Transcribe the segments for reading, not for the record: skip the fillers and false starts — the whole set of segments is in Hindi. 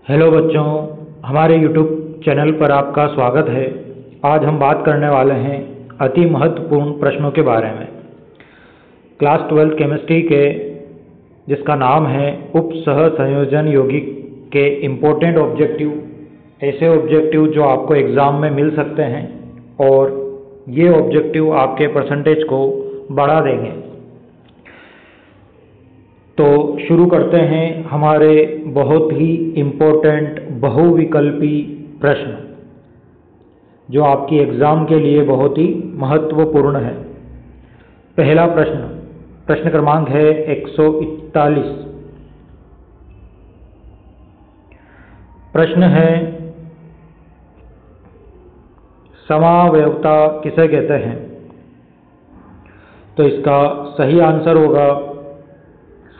हेलो बच्चों, हमारे YouTube चैनल पर आपका स्वागत है। आज हम बात करने वाले हैं अति महत्वपूर्ण प्रश्नों के बारे में। क्लास 12 केमिस्ट्री के जिसका नाम है उप सह संयोजन यौगिक के इम्पोर्टेंट ऑब्जेक्टिव, ऐसे ऑब्जेक्टिव जो आपको एग्ज़ाम में मिल सकते हैं और ये ऑब्जेक्टिव आपके परसेंटेज को बढ़ा देंगे। तो शुरू करते हैं हमारे बहुत ही इम्पोर्टेंट बहुविकल्पी प्रश्न जो आपकी एग्ज़ाम के लिए बहुत ही महत्वपूर्ण है। पहला प्रश्न क्रमांक है 141। प्रश्न है समावयवता किसे कहते हैं। तो इसका सही आंसर होगा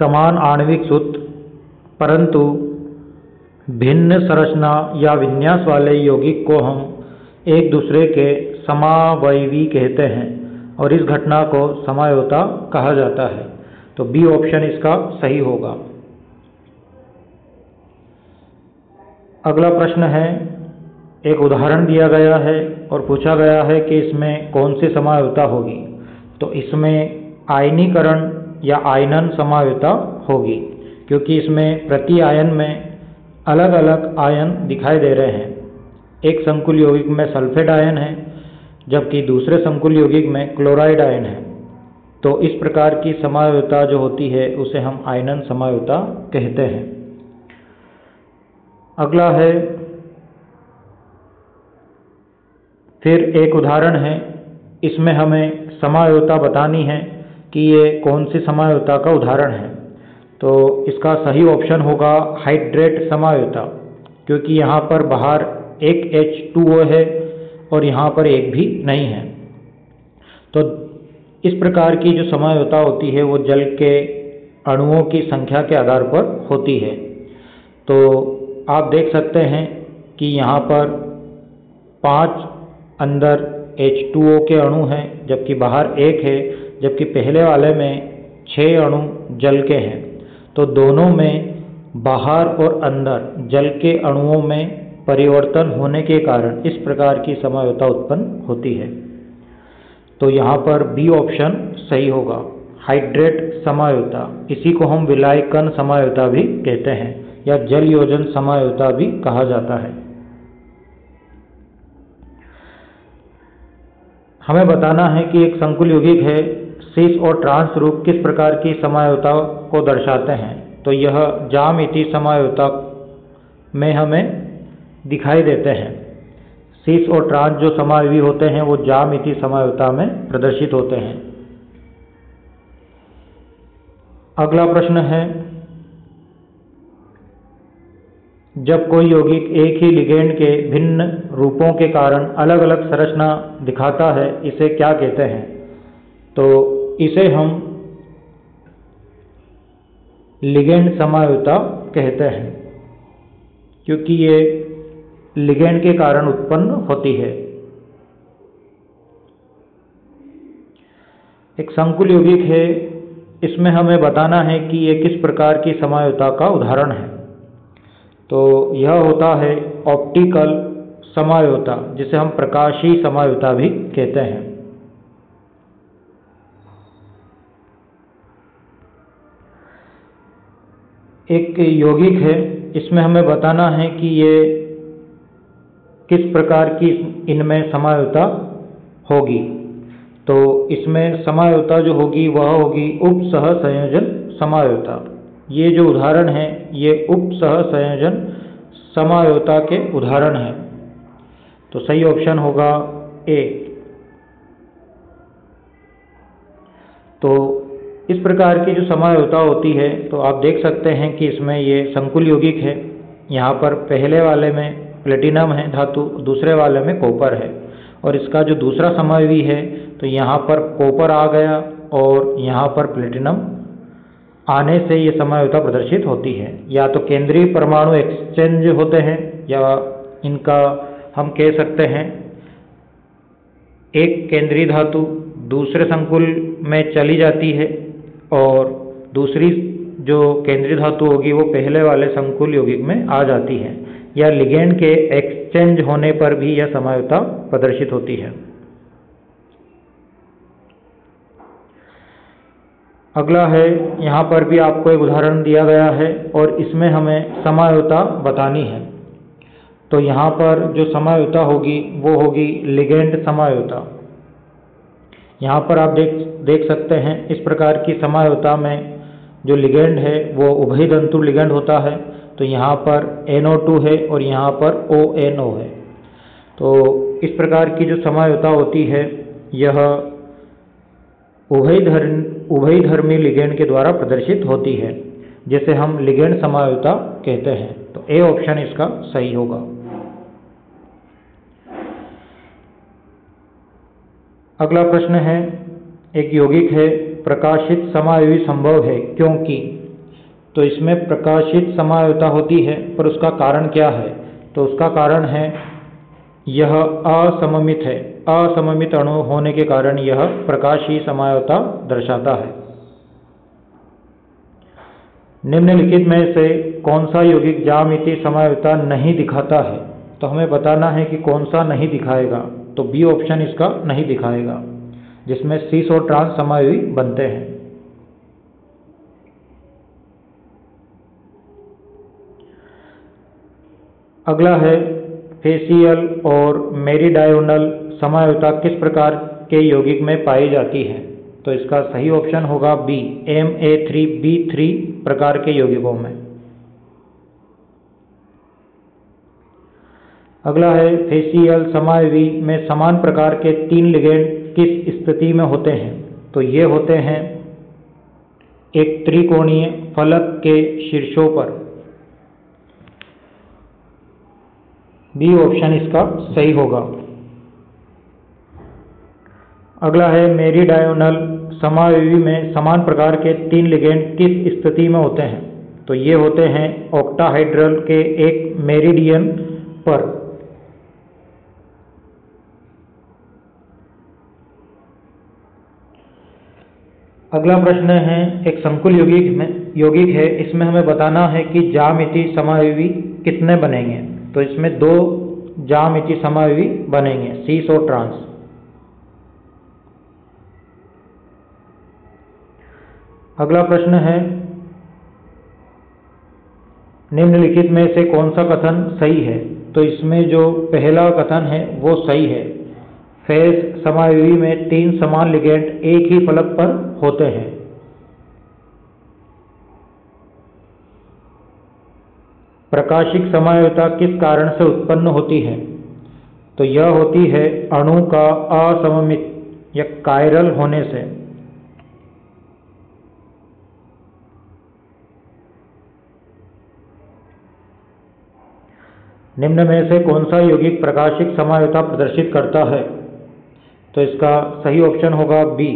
समान आणविक सूत्र परंतु भिन्न संरचना या विन्यास वाले यौगिक को हम एक दूसरे के समावयवी कहते हैं और इस घटना को समावयवता कहा जाता है। तो बी ऑप्शन इसका सही होगा। अगला प्रश्न है, एक उदाहरण दिया गया है और पूछा गया है कि इसमें कौन सी समावयवता होगी। तो इसमें आयनीकरण या आयनन समावयवता होगी क्योंकि इसमें प्रति आयन में अलग अलग आयन दिखाई दे रहे हैं। एक संकुल यौगिक में सल्फेट आयन है जबकि दूसरे संकुल यौगिक में क्लोराइड आयन है। तो इस प्रकार की समावयवता जो होती है उसे हम आयनन समावयवता कहते हैं। अगला है, फिर एक उदाहरण है, इसमें हमें समावयवता बतानी है कि ये कौन सी समावयवता का उदाहरण है। तो इसका सही ऑप्शन होगा हाइड्रेट समावयवता क्योंकि यहाँ पर बाहर एक H2O है और यहाँ पर एक भी नहीं है। तो इस प्रकार की जो समावयवता होती है वो जल के अणुओं की संख्या के आधार पर होती है। तो आप देख सकते हैं कि यहाँ पर 5 अंदर H2O के अणु हैं जबकि बाहर एक है, जबकि पहले वाले में 6 अणु जल के हैं। तो दोनों में बाहर और अंदर जल के अणुओं में परिवर्तन होने के कारण इस प्रकार की समावयवता उत्पन्न होती है। तो यहाँ पर बी ऑप्शन सही होगा, हाइड्रेट समावयवता। इसी को हम विलायकन समावयवता भी कहते हैं या जल योजन समावयवता भी कहा जाता है। हमें बताना है कि एक संकुल यौगिक है, सिस और ट्रांस रूप किस प्रकार की समावयवता को दर्शाते हैं। तो यह ज्यामितीय समावयवता में हमें दिखाई देते हैं। सिस और ट्रांस जो समावयवी होते हैं वो ज्यामितीय समावयवता में प्रदर्शित होते हैं। अगला प्रश्न है, जब कोई यौगिक एक ही लिगेंड के भिन्न रूपों के कारण अलग अलग संरचना दिखाता है इसे क्या कहते हैं। तो इसे हम लिगेंड समावयवता कहते हैं क्योंकि ये लिगेंड के कारण उत्पन्न होती है। एक संकुल यौगिक है, इसमें हमें बताना है कि ये किस प्रकार की समावयवता का उदाहरण है। तो यह होता है ऑप्टिकल समावयवता जिसे हम प्रकाशीय समावयवता भी कहते हैं। एक यौगिक है, इसमें हमें बताना है कि ये किस प्रकार की इनमें समावयवता होगी। तो इसमें समावयवता जो होगी वह होगी उप सह संयोजन समावयवता। ये जो उदाहरण है ये उप सह संयोजन समावयवता के उदाहरण हैं। तो सही ऑप्शन होगा ए। तो इस प्रकार की जो समावयवता होती है तो आप देख सकते हैं कि इसमें ये संकुल यौगिक है। यहाँ पर पहले वाले में प्लेटिनम है धातु, दूसरे वाले में कॉपर है और इसका जो दूसरा समावयवी है तो यहाँ पर कॉपर आ गया और यहाँ पर प्लेटिनम आने से ये समावयवता प्रदर्शित होती है। या तो केंद्रीय परमाणु एक्सचेंज होते हैं या इनका हम कह सकते हैं एक केंद्रीय धातु दूसरे संकुल में चली जाती है और दूसरी जो केंद्रीय धातु होगी वो पहले वाले संकुल यौगिक में आ जाती है, या लिगेंड के एक्सचेंज होने पर भी यह समायुक्ता प्रदर्शित होती है। अगला है, यहाँ पर भी आपको एक उदाहरण दिया गया है और इसमें हमें समायुक्ता बतानी है। तो यहाँ पर जो समायुक्ता होगी वो होगी लिगेंड समायुक्ता। यहाँ पर आप देख सकते हैं इस प्रकार की समायुक्ता में जो लिगेंड है वो उभय तंतु लिगेंड होता है। तो यहाँ पर NO2 है और यहाँ पर ONO है। तो इस प्रकार की जो समायुक्ता होती है यह उभयधर्मी लिगेंड के द्वारा प्रदर्शित होती है, जिसे हम लिगेंड समायुक्ता कहते हैं। तो ए ऑप्शन इसका सही होगा। अगला प्रश्न है, एक यौगिक है प्रकाशित समायोगी संभव है क्योंकि। तो इसमें प्रकाशित समायुक्ता होती है, पर उसका कारण क्या है? तो उसका कारण है यह असममित है। असममित अणु होने के कारण यह प्रकाशीय समायुक्ता दर्शाता है। निम्नलिखित में से कौन सा यौगिक ज्यामितीय समायुक्ता नहीं दिखाता है? तो हमें बताना है कि कौन सा नहीं दिखाएगा। तो बी ऑप्शन इसका नहीं दिखाएगा, जिसमें सीस और ट्रांस समायोगी बनते हैं। अगला है, फेसियल और मेरीडायोनल समायुक्ता किस प्रकार के यौगिक में पाई जाती है? तो इसका सही ऑप्शन होगा बी, Ma3B3 प्रकार के यौगिकों में। अगला है, फेसियल समायोगी में समान प्रकार के 3 लिगेंड किस स्थिति में होते हैं? तो ये होते हैं एक त्रिकोणीय फलक के शीर्षों पर। बी ऑप्शन इसका सही होगा। अगला है, मेरीडायोनल समायोगी में समान प्रकार के 3 लिगेंड किस स्थिति में होते हैं? तो ये होते हैं ऑक्टाहाइड्रल के एक मेरिडियन पर। अगला प्रश्न है, एक संकुल यौगिक है, इसमें हमें बताना है कि ज्यामितीय समायोगी कितने बनेंगे? तो इसमें 2 ज्यामितीय समायोगी बनेंगे, सीस और ट्रांस। अगला प्रश्न है, निम्नलिखित में से कौन सा कथन सही है? तो इसमें जो पहला कथन है वो सही है। फेस समायोगी में 3 समान लिगेंड एक ही फलक पर होते हैं। प्रकाशिक समायुक्ता किस कारण से उत्पन्न होती है? तो यह होती है अणु का असममित या कायरल होने से। निम्न में से कौन सा यौगिक प्रकाशिक समायुक्ता प्रदर्शित करता है? तो इसका सही ऑप्शन होगा बी।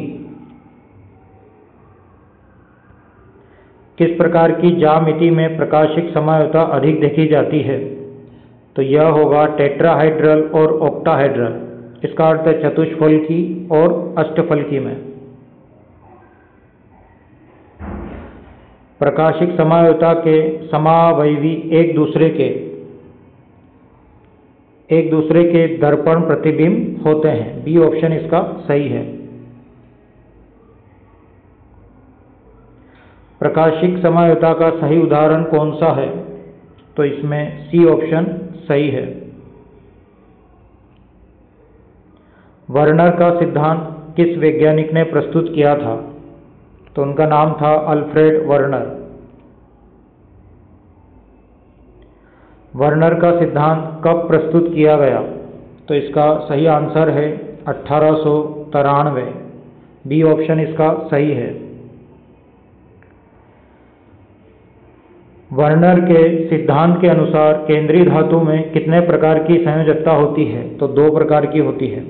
किस प्रकार की ज्यामिति में प्रकाशिक समायुक्ता अधिक देखी जाती है? तो यह होगा टेट्राहाइड्रल और ऑक्टाहाइड्रल। इसका अर्थ है चतुष्फलकी और अष्टफलकी में। प्रकाशिक समायुक्ता के समावयवी एक दूसरे के दर्पण प्रतिबिंब होते हैं। बी ऑप्शन इसका सही है। प्रकाशिक समायुक्ता का सही उदाहरण कौन सा है? तो इसमें सी ऑप्शन सही है। वर्नर का सिद्धांत किस वैज्ञानिक ने प्रस्तुत किया था? तो उनका नाम था अल्फ्रेड वर्नर। वर्नर का सिद्धांत कब प्रस्तुत किया गया? तो इसका सही आंसर है 1893। बी ऑप्शन इसका सही है। वर्नर के सिद्धांत के अनुसार केंद्रीय धातु में कितने प्रकार की संयोजकता होती है? तो 2 प्रकार की होती है।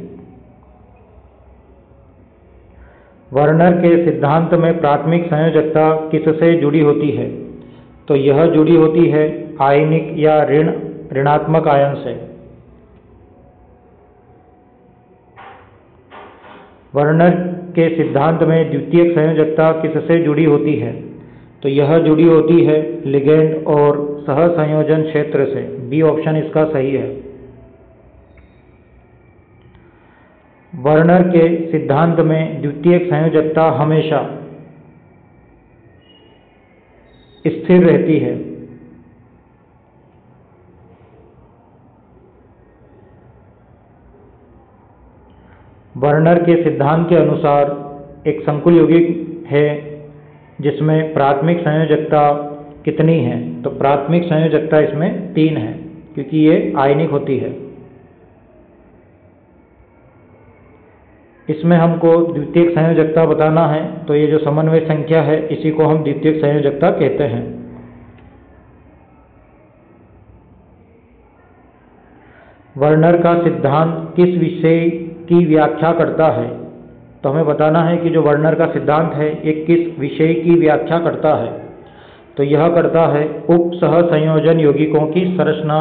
वर्नर के सिद्धांत में प्राथमिक संयोजकता किससे जुड़ी होती है? तो यह जुड़ी होती है आयनिक या ऋणात्मक आयन से। वर्नर के सिद्धांत में द्वितीयक संयोजकता किससे जुड़ी होती है? तो यह जुड़ी होती है लिगेंड और सहसंयोजन क्षेत्र से। बी ऑप्शन इसका सही है। वर्नर के सिद्धांत में द्वितीयक संयोजकता हमेशा स्थिर रहती है। वर्नर के सिद्धांत के अनुसार एक संकुल यौगिक है जिसमें प्राथमिक संयोजकता कितनी है? तो प्राथमिक संयोजकता इसमें 3 है, क्योंकि ये आयनिक होती है। इसमें हमको द्वितीयक संयोजकता बताना है, तो ये जो समन्वय संख्या है इसी को हम द्वितीयक संयोजकता कहते हैं। वर्नर का सिद्धांत किस विषय की व्याख्या करता है? तो हमें बताना है कि जो वर्नर का सिद्धांत है ये किस विषय की व्याख्या करता है। तो यह करता है उप सहसंयोजन यौगिकों की संरचना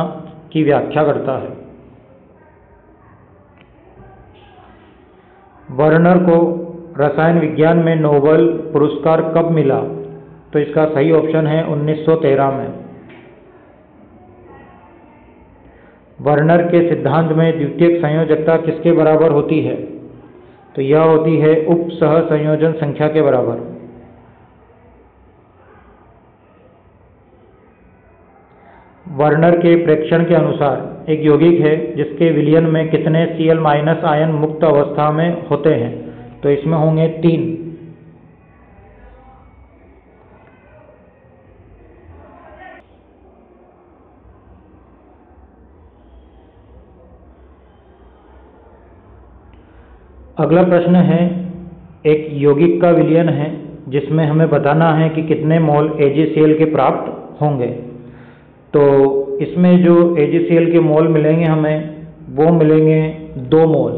की व्याख्या करता है। वर्नर को रसायन विज्ञान में नोबेल पुरस्कार कब मिला? तो इसका सही ऑप्शन है 1913 में। वर्नर के सिद्धांत में द्वितीयक संयोजकता किसके बराबर होती है? तो यह होती है उप सहसंयोजन संख्या के बराबर। वर्नर के प्रेक्षण के अनुसार एक यौगिक है जिसके विलयन में कितने Cl- आयन मुक्त अवस्था में होते हैं? तो इसमें होंगे 3। अगला प्रश्न है, एक यौगिक का विलयन है जिसमें हमें बताना है कि कितने मोल AgCl के प्राप्त होंगे। तो इसमें जो AgCl के मोल मिलेंगे हमें वो मिलेंगे 2 मोल,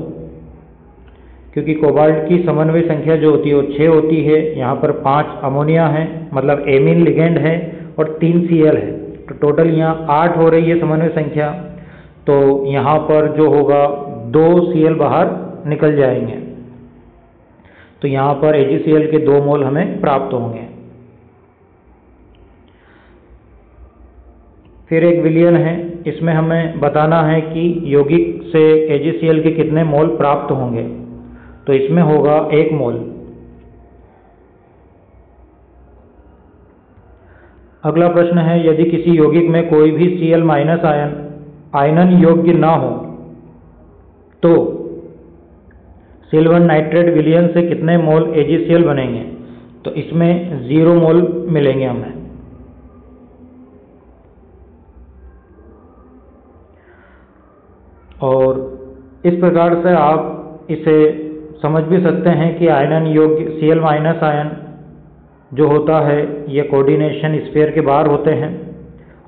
क्योंकि कोबाल्ट की समन्वय संख्या जो होती है वो 6 होती है। यहाँ पर 5 अमोनिया है, मतलब एमीन लिगेंड है, और 3 Cl है, तो टोटल यहाँ 8 हो रही है समन्वय संख्या। तो यहाँ पर जो होगा 2 Cl बाहर निकल जाएंगे, तो यहाँ पर AgCl के 2 मोल हमें प्राप्त होंगे। फिर एक विलयन है, इसमें हमें बताना है कि यौगिक से AgCl के कितने मोल प्राप्त होंगे। तो इसमें होगा 1 मोल। अगला प्रश्न है, यदि किसी यौगिक में कोई भी Cl- आयन आयनन योग्य ना हो तो सिल्वर नाइट्रेट विलयन से कितने मोल AgCl बनेंगे? तो इसमें 0 मोल मिलेंगे हमें। और इस प्रकार से आप इसे समझ भी सकते हैं कि आयनन योग्य Cl- आयन जो होता है ये कोऑर्डिनेशन स्फीयर के बाहर होते हैं,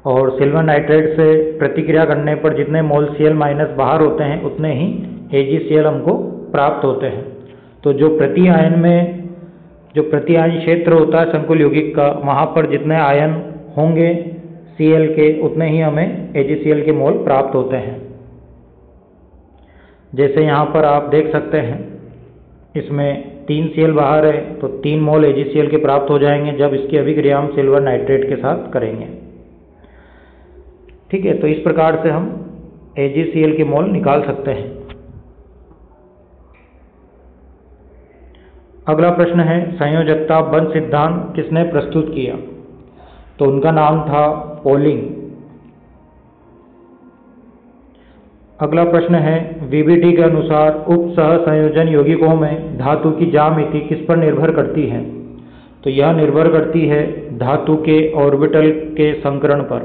और सिल्वर नाइट्रेट से प्रतिक्रिया करने पर जितने मोल Cl- बाहर होते हैं उतने ही AgCl हमको प्राप्त होते हैं। तो जो प्रति आयन में जो प्रति आयन क्षेत्र होता है संकुल यौगिक का, वहाँ पर जितने आयन होंगे Cl के उतने ही हमें AgCl के मोल प्राप्त होते हैं। जैसे यहाँ पर आप देख सकते हैं, इसमें 3 Cl बाहर है तो 3 मोल AgCl के प्राप्त हो जाएंगे जब इसकी अभिक्रिया हम सिल्वर नाइट्रेट के साथ करेंगे। ठीक है, तो इस प्रकार से हम AgCl के मोल निकाल सकते हैं। अगला प्रश्न है, संयोजकता बंध सिद्धांत किसने प्रस्तुत किया? तो उनका नाम था पोलिंग। अगला प्रश्न है, VBT के अनुसार उप सहसंयोजन यौगिकों में धातु की ज्यामिति किस पर निर्भर करती है? तो यह निर्भर करती है धातु के ऑर्बिटल के संकरण पर।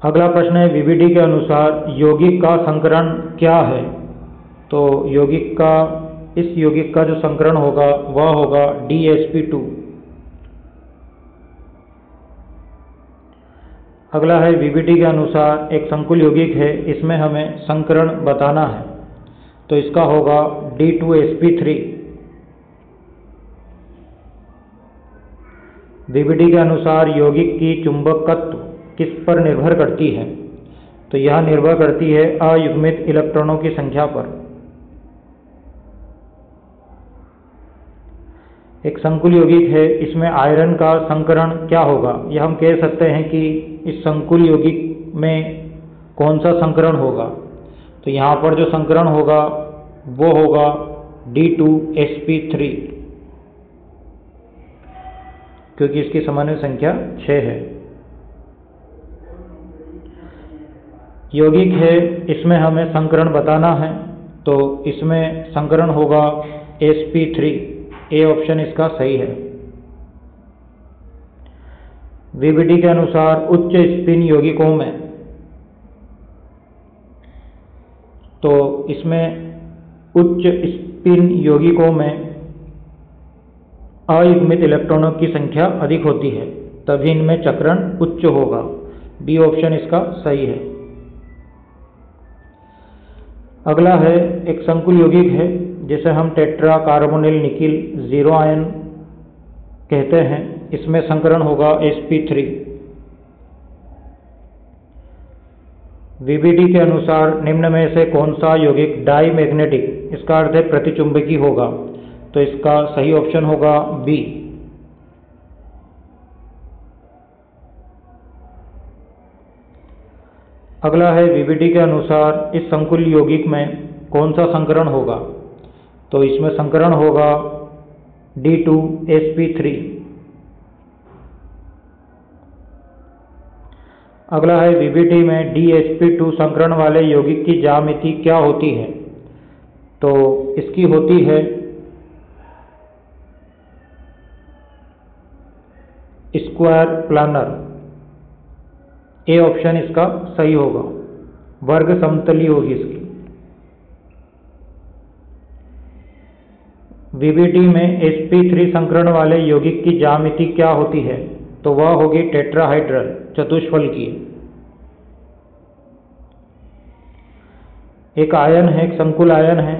अगला प्रश्न है, VBT के अनुसार यौगिक का संकरण क्या है? तो इस यौगिक का जो संकरण होगा वह होगा DsP2। अगला है, VBT के अनुसार एक संकुल यौगिक है, इसमें हमें संकरण बताना है, तो इसका होगा D2sp3। VBT के अनुसार यौगिक की चुंबकत्व किस पर निर्भर करती है? तो यह निर्भर करती है अयुग्मित इलेक्ट्रॉनों की संख्या पर। एक संकुल यौगिक है, इसमें आयरन का संकरण क्या होगा? यह हम कह सकते हैं कि इस संकुल यौगिक में कौन सा संकरण होगा? तो यहाँ पर जो संकरण होगा वो होगा D2sp3, क्योंकि इसकी सामान्य संख्या 6 है। यौगिक है, इसमें हमें संकरण बताना है, तो इसमें संकरण होगा sp3। ए ऑप्शन इसका सही है। वीबीडी के अनुसार उच्च स्पिन यौगिकों में, तो इसमें उच्च स्पिन यौगिकों में अयुग्मित इलेक्ट्रॉनों की संख्या अधिक होती है, तभी इनमें चक्रण उच्च होगा। बी ऑप्शन इसका सही है। अगला है एक संकुल यौगिक है, जिसे हम टेट्रा कार्बोनिल निकिल 0 आयन कहते हैं। इसमें संकरण होगा sp3। वीबीडी के अनुसार निम्न में से कौन सा यौगिक डाई मैग्नेटिक, इसका अर्थ है प्रतिचुंबकी होगा, तो इसका सही ऑप्शन होगा बी। अगला है वीबीडी के अनुसार इस संकुल यौगिक में कौन सा संकरण होगा? तो इसमें संकरण होगा D2sp3। अगला है वीबीडी में DsP2 संकरण वाले यौगिक की ज्यामिति क्या होती है? तो इसकी होती है स्क्वायर प्लानर। ए ऑप्शन इसका सही होगा, वर्ग समतली होगी इसकी। वीबीडी में sp3 संकरण वाले यौगिक की ज्यामिति क्या होती है? तो वह होगी टेट्राहाइड्रल, चतुष्फल की। एक आयन है, एक संकुल आयन है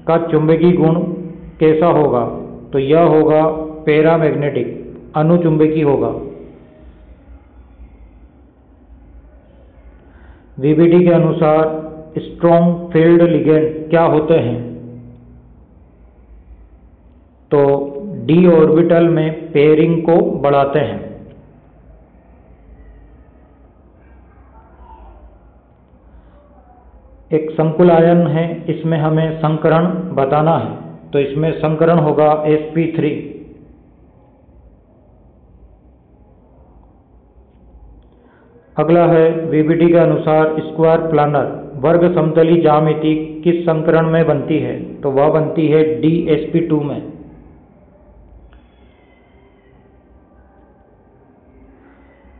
का चुंबकीय गुण कैसा होगा? तो यह होगा पैरामैग्नेटिक, अनुचुंबकीय होगा। वीबीडी के अनुसार स्ट्रॉन्ग फील्ड लिगेंड क्या होते हैं? तो d ऑर्बिटल में पेयरिंग को बढ़ाते हैं। एक संकुल आयन है, इसमें हमें संकरण बताना है, तो इसमें संकरण होगा sp3। अगला है वीबीडी के अनुसार स्क्वायर प्लानर वर्ग समतली ज्यामिति किस संकरण में बनती है? तो वह बनती है DsP2 में।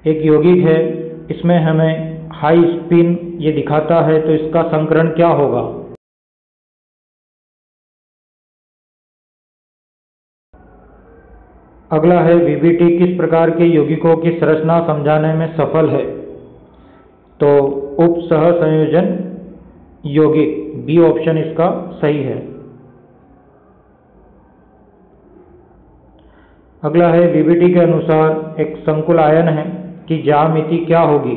एक यौगिक है, इसमें हमें हाई स्पिन ये दिखाता है, तो इसका संकरण क्या होगा? अगला है वीबीडी किस प्रकार के यौगिकों की संरचना समझाने में सफल है? तो उप सहसंयोजन यौगिक, बी ऑप्शन इसका सही है। अगला है वीबीडी के अनुसार एक संकुल आयन है की ज्यामिति क्या होगी?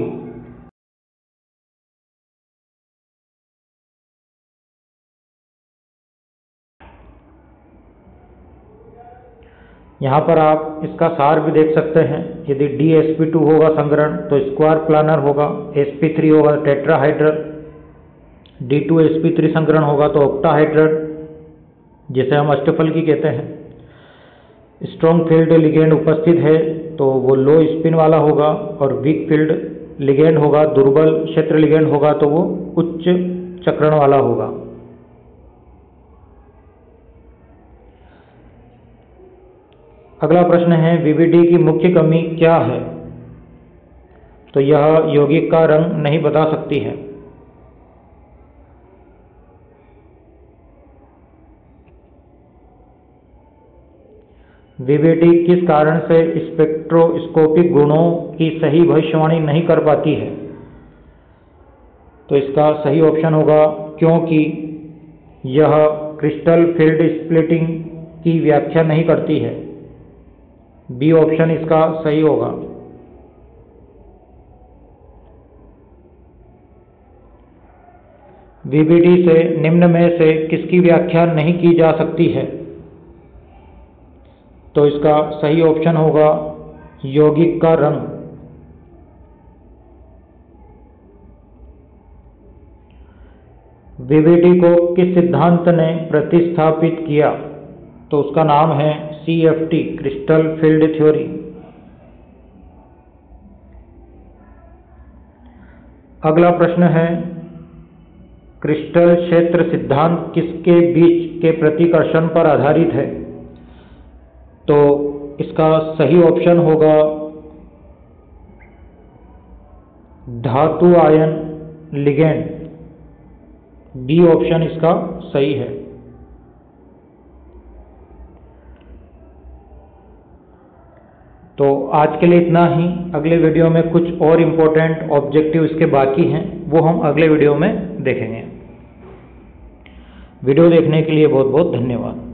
यहाँ पर आप इसका सार भी देख सकते हैं। यदि DsP2 होगा संकरण तो स्क्वायर प्लानर होगा, sp3 होगा टेट्राहाइड्रल, D2sp3 संकरण होगा तो ऑक्टाहाइड्रल, जिसे हम अष्टफल की कहते हैं। स्ट्रॉन्ग फील्ड लिगेंड उपस्थित है तो वो लो स्पिन वाला होगा, और वीक फील्ड लिगेंड होगा, दुर्बल क्षेत्र लिगेंड होगा तो वो उच्च चक्रण वाला होगा। अगला प्रश्न है वीबीडी की मुख्य कमी क्या है? तो यह यौगिक का रंग नहीं बता सकती है। वीबीडी किस कारण से स्पेक्ट्रोस्कोपिक गुणों की सही भविष्यवाणी नहीं कर पाती है? तो इसका सही ऑप्शन होगा क्योंकि यह क्रिस्टल फील्ड स्प्लिटिंग की व्याख्या नहीं करती है। बी ऑप्शन इसका सही होगा। वीबीडी से निम्न में से किसकी व्याख्या नहीं की जा सकती है? तो इसका सही ऑप्शन होगा यौगिक का रंग। VVD को किस सिद्धांत ने प्रतिस्थापित किया? तो उसका नाम है CFT, क्रिस्टल फील्ड थ्योरी। अगला प्रश्न है, क्रिस्टल क्षेत्र सिद्धांत किसके बीच के प्रतिकर्षण पर आधारित है? तो इसका सही ऑप्शन होगा धातु आयन लिगेंड। डी ऑप्शन इसका सही है। तो आज के लिए इतना ही। अगले वीडियो में कुछ और इम्पोर्टेंट ऑब्जेक्टिव इसके बाकी हैं, वो हम अगले वीडियो में देखेंगे। वीडियो देखने के लिए बहुत बहुत धन्यवाद।